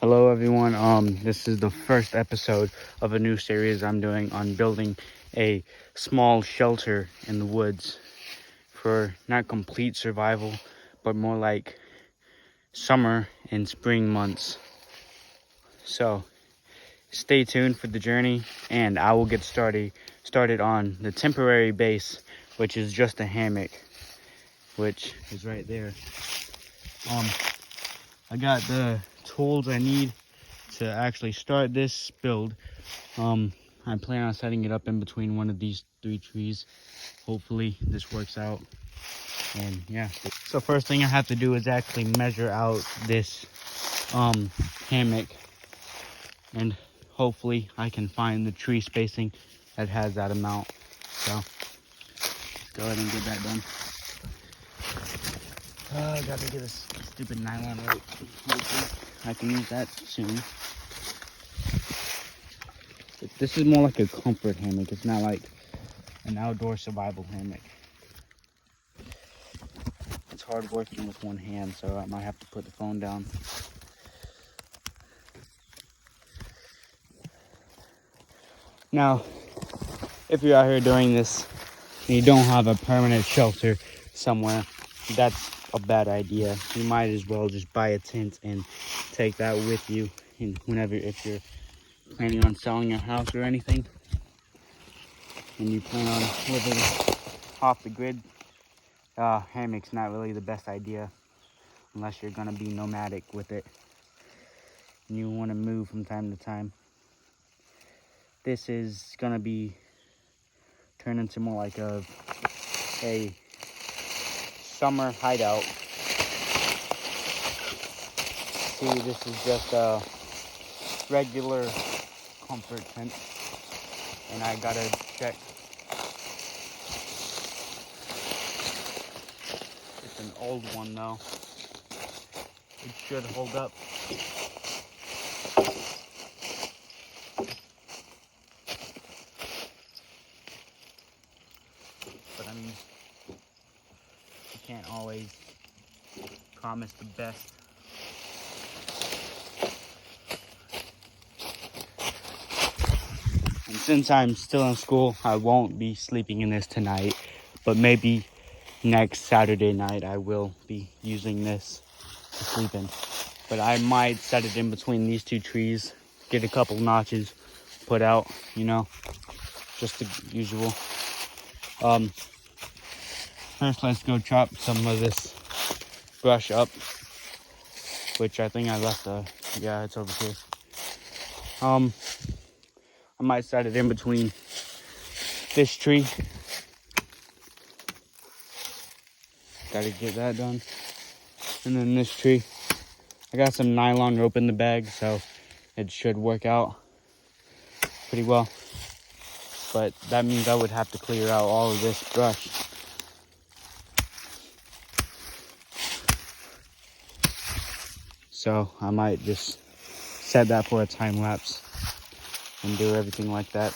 Hello everyone, this is the first episode of a new series I'm doing on building a small shelter in the woods for not complete survival, but more like summer and spring months. So stay tuned for the journey, and I will get started on the temporary base, which is just a hammock, which is right there. I got the tools I need to actually start this build. I plan on setting it up in between one of these 3 trees. Hopefully this works out. And yeah, so first thing I have to do is actually measure out this hammock, and hopefully I can find the tree spacing that has that amount. So let's go ahead and get that done. I gotta get a stupid nylon rope. Hopefully I can use that soon. This is more like a comfort hammock. It's not like an outdoor survival hammock. It's hard working with one hand, so I might have to put the phone down. Now, if you're out here doing this and you don't have a permanent shelter somewhere, that's a bad idea. You might as well just buy a tent and take that with you. And if you're planning on selling your house or anything, and you plan on living off the grid, hammock's not really the best idea unless you're gonna be nomadic with it and you want to move from time to time. This is gonna be turned into more like a summer hideout. See, this is just a regular comfort tent, and I gotta check. It's an old one though. It should hold up. But I mean, you can't always promise the best. And since I'm still in school, I won't be sleeping in this tonight, but maybe next Saturday night I will be using this to sleep in. But I might set it in between these 2 trees, get a couple notches put out, just the usual. First let's go chop some of this brush up, which I think I left yeah, it's over here. I might set it in between this tree. Gotta get that done. And then this tree. I got some nylon rope in the bag, so it should work out pretty well. But that means I would have to clear out all of this brush. So I might just set that for a time lapse and do everything like that.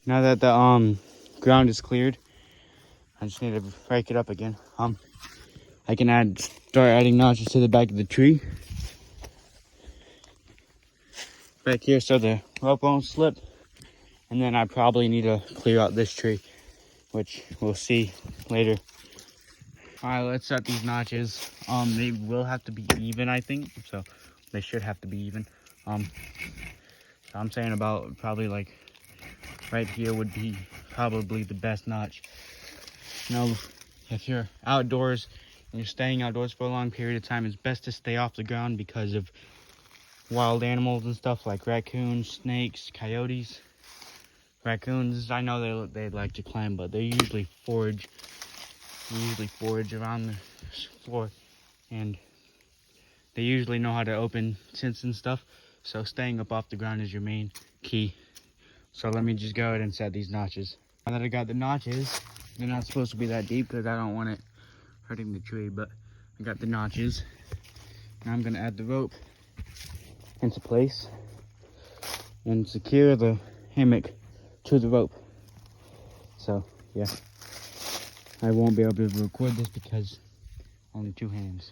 Now that the ground is cleared, I just need to break it up again. I can start adding notches to the back of the tree back here so the rope won't slip, and then I probably need to clear out this tree, which we'll see later. All right, let's set these notches. They will have to be even, I think, so they should have to be even. So I'm saying about probably like right here would be probably the best notch. If you're outdoors and you're staying outdoors for a long period of time, it's best to stay off the ground because of wild animals and stuff like raccoons, snakes, coyotes. Raccoons, I know they like to climb, but they usually forage. They usually forage around the floor, and they usually know how to open tents and stuff. So staying up off the ground is your main key. So let me just go ahead and set these notches. Now that I got the notches, they're not supposed to be that deep because I don't want it hurting the tree, but I got the notches. Now I'm gonna add the rope into place and secure the hammock to the rope. So yeah, I won't be able to record this because only 2 hands,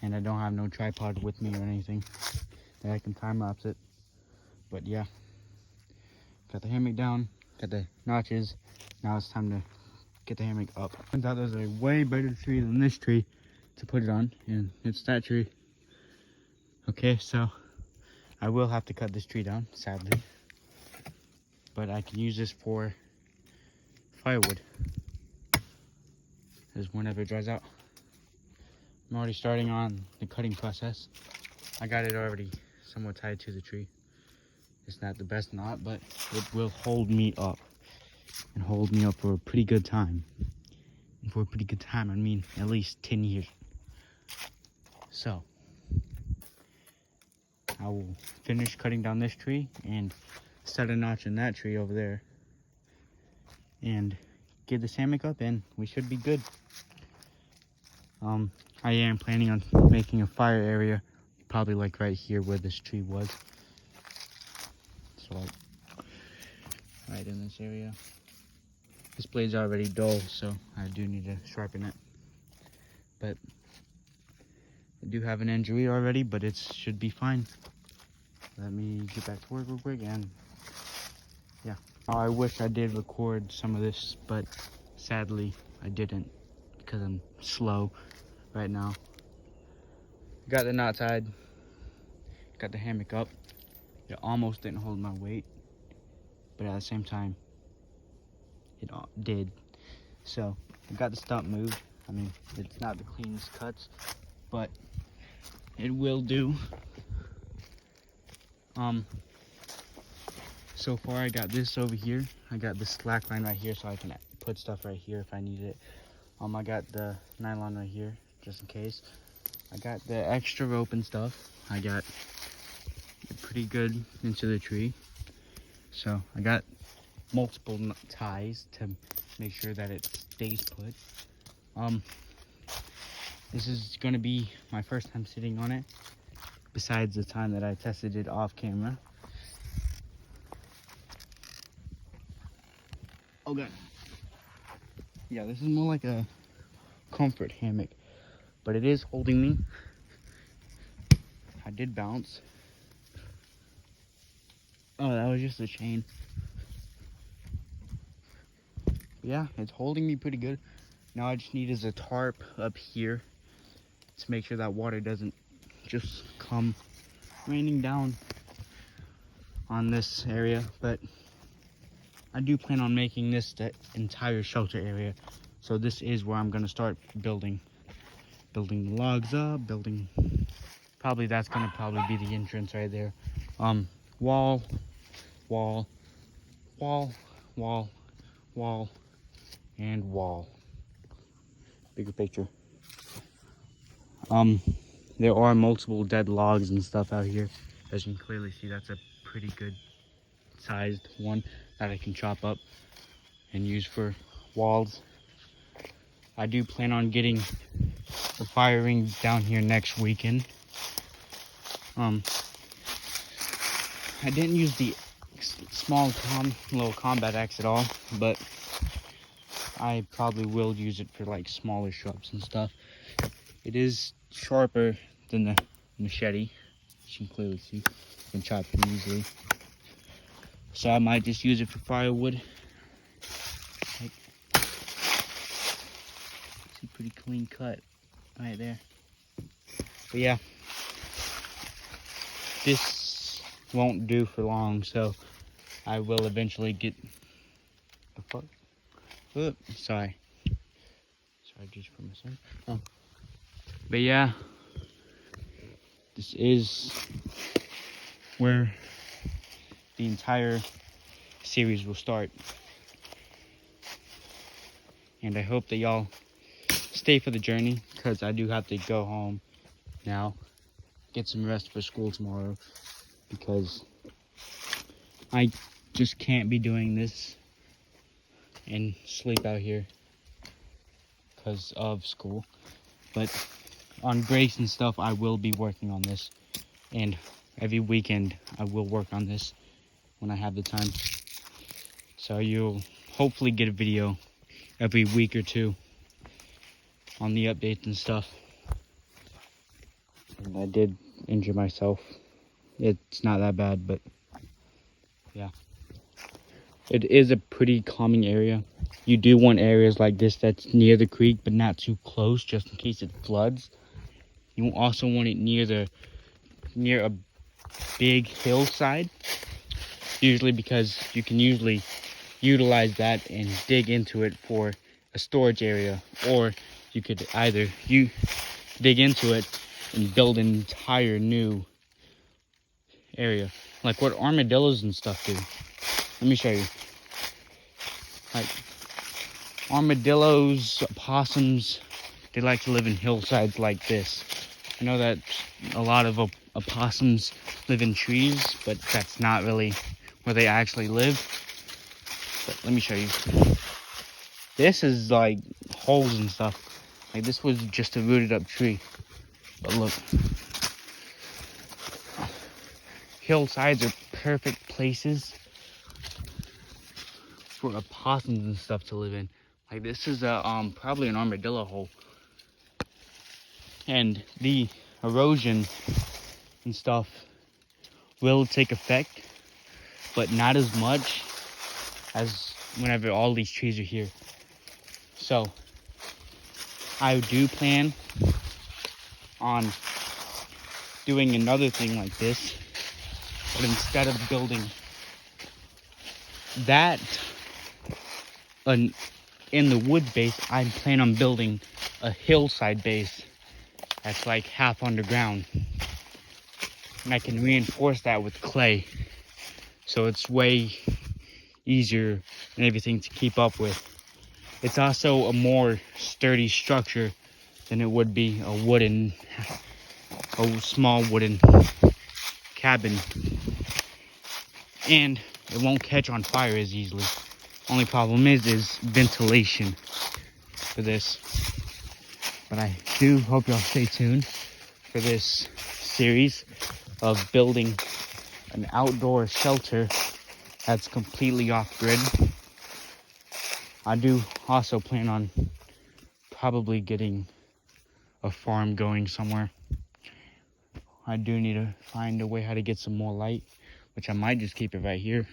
and I don't have no tripod with me or anything that I can time lapse it. But yeah, got the hammock down, got the notches. Now it's time to get the hammock up. Turns out there's a way better tree than this tree to put it on, and it's that tree. Okay, so I will have to cut this tree down, sadly, but I can use this for firewood as whenever it dries out. I'm already starting on the cutting process. I got it already somewhat tied to the tree. It's not the best knot, but it will hold me up and hold me up for a pretty good time. And for a pretty good time, I mean at least 10 years. So I will finish cutting down this tree and set a notch in that tree over there and get this hammock up, and we should be good. I am planning on making a fire area, probably like right here where this tree was. So like right in this area. This blade's already dull, so I do need to sharpen it. But I do have an injury already, but it should be fine. Let me get back to work real quick, and yeah. I wish I did record some of this, but sadly I didn't because I'm slow right now. Got the knot tied, got the hammock up. It almost didn't hold my weight, but at the same time it did. So I got the stump moved. I mean, it's not the cleanest cuts, but it will do. So far I got this over here. I got the slack line right here so I can put stuff right here if I need it. I got the nylon right here just in case. I got the extra rope and stuff. I got it pretty good into the tree. So I got multiple ties to make sure that it stays put. This is gonna be my first time sitting on it, besides the time that I tested it off camera. Oh god. Yeah, this is more like a comfort hammock, but it is holding me. I did bounce. Oh, that was just a chain. Yeah, it's holding me pretty good. Now I just need is a tarp up here to make sure that water doesn't just come raining down on this area. But I do plan on making this the entire shelter area. So this is where I'm gonna start building the logs up, probably that's gonna probably be the entrance right there. Wall, wall, wall, wall, wall, and wall. Bigger picture. There are multiple dead logs and stuff out here. As you can clearly see, that's a pretty good sized one that I can chop up and use for walls. I do plan on getting the fire ring down here next weekend. I didn't use the small little combat axe at all, but I probably will use it for like smaller shrubs and stuff. It is sharper than the machete, as you can clearly see. You can chop it easily. So I might just use it for firewood. Like, see, pretty clean cut right there. But yeah, this won't do for long, so I will eventually get the fuck. Oops, sorry just for my son. Oh. But yeah, this is where the entire series will start, and I hope that y'all stay for the journey, because I do have to go home now. get some rest for school tomorrow, because I just can't be doing this and sleep out here because of school. But on breaks and stuff, I will be working on this, and every weekend I will work on this when I have the time. So you'll hopefully get a video every week or two on the updates and stuff. And I did injure myself. It's not that bad, but yeah. It is a pretty calming area. You do want areas like this that's near the creek, but not too close, just in case it floods. You also want it near a big hillside, usually because you can usually utilize that and dig into it for a storage area, or you could either dig into it and build an entire new area, like what armadillos and stuff do. Let me show you. Like armadillos, opossums, they like to live in hillsides like this. I know that a lot of opossums live in trees, but that's not really where they actually live. But let me show you. This is like holes and stuff. Like this was just a rooted up tree. But look. Hillsides are perfect places for opossums and stuff to live in. Like this is a probably an armadillo hole. And the erosion and stuff will take effect, but not as much as whenever all these trees are here. So I do plan on doing another thing like this, but instead of building that in the wood base, I plan on building a hillside base that's like half underground. And I can reinforce that with clay, so it's way easier and everything to keep up with. It's also a more sturdy structure than it would be a small wooden cabin. And it won't catch on fire as easily. Only problem is ventilation for this. But I do hope y'all stay tuned for this series of building an outdoor shelter that's completely off grid. I do also plan on probably getting a farm going somewhere. I do need to find a way how to get some more light, which I might just keep it right here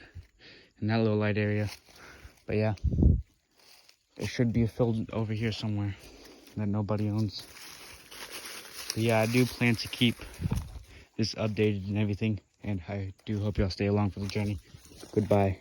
in that little light area. But yeah, there should be a field over here somewhere that nobody owns. But yeah, I do plan to keep this updated and everything, and I do hope y'all stay along for the journey. Goodbye.